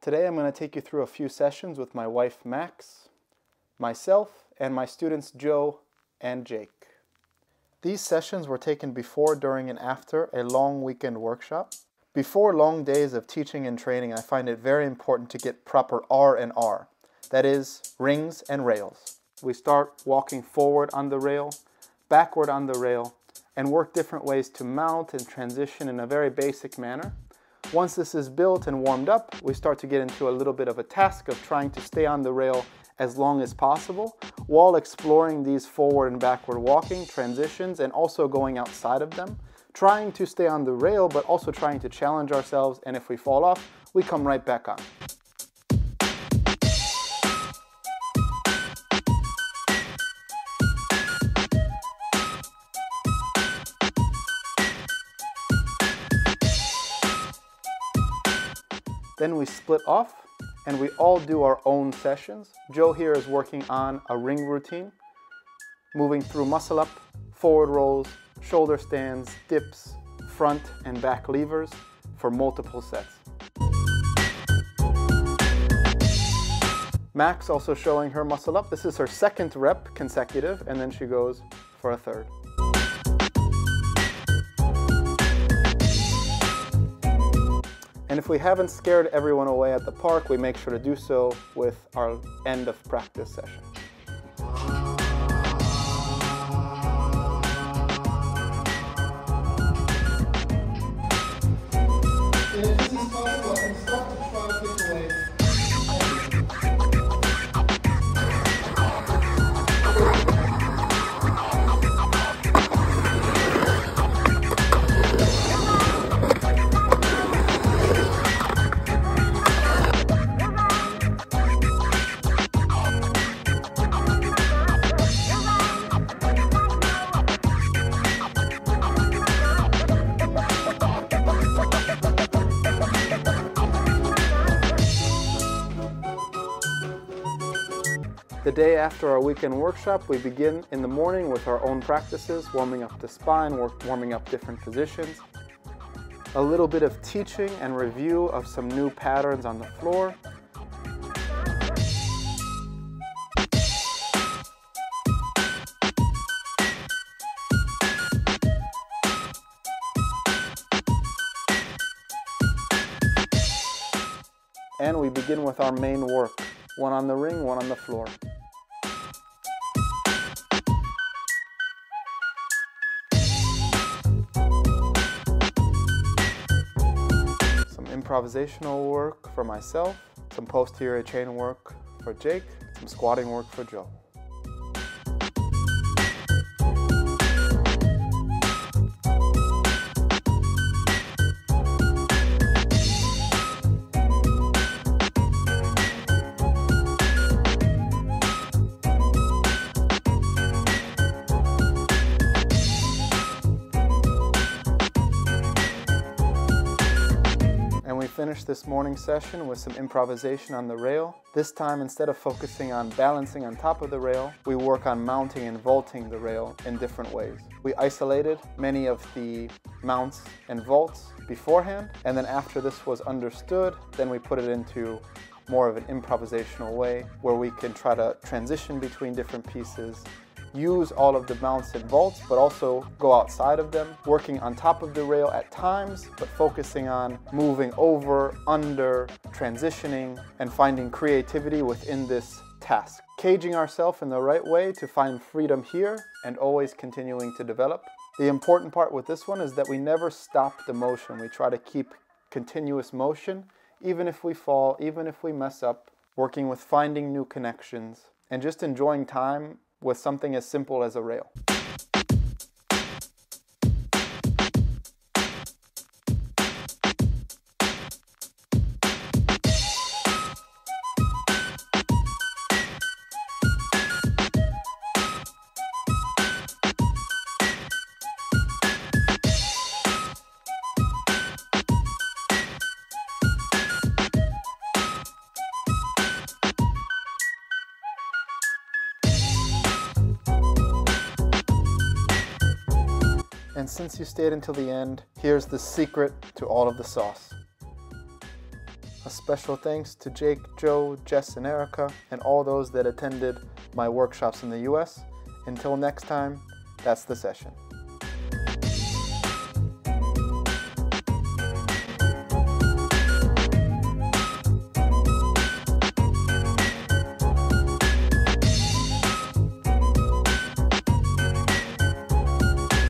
Today I'm going to take you through a few sessions with my wife Max, myself, and my students Joe and Jake. These sessions were taken before, during, and after a long weekend workshop. Before long days of teaching and training, I find it very important to get proper R&R, that is, rings and rails. We start walking forward on the rail, backward on the rail, and work different ways to mount and transition in a very basic manner. Once this is built and warmed up, we start to get into a little bit of a task of trying to stay on the rail as long as possible while exploring these forward and backward walking transitions and also going outside of them, trying to stay on the rail but also trying to challenge ourselves, and if we fall off, we come right back on. Then we split off and we all do our own sessions. Joe here is working on a ring routine, moving through muscle up, forward rolls, shoulder stands, dips, front and back levers for multiple sets. Max also showing her muscle up. This is her second rep consecutive, and then she goes for a third. And if we haven't scared everyone away at the park, we make sure to do so with our end of practice session. The day after our weekend workshop, we begin in the morning with our own practices, warming up the spine, warming up different positions, a little bit of teaching and review of some new patterns on the floor, and we begin with our main work, one on the ring, one on the floor. Improvisational work for myself, some posterior chain work for Jake, some squatting work for Joe. Finish this morning session with some improvisation on the rail. This time, instead of focusing on balancing on top of the rail, we work on mounting and vaulting the rail in different ways. We isolated many of the mounts and vaults beforehand, and then after this was understood, then we put it into more of an improvisational way where we can try to transition between different pieces, use all of the mounts and vaults, but also go outside of them, working on top of the rail at times, but focusing on moving over, under, transitioning, and finding creativity within this task. Caging ourselves in the right way to find freedom here and always continuing to develop. The important part with this one is that we never stop the motion. We try to keep continuous motion, even if we fall, even if we mess up, working with finding new connections, and just enjoying time with something as simple as a rail. And since you stayed until the end, here's the secret to all of the sauce. A special thanks to Jake, Joe, Jess, and Erica, and all those that attended my workshops in the US. Until next time, that's the session.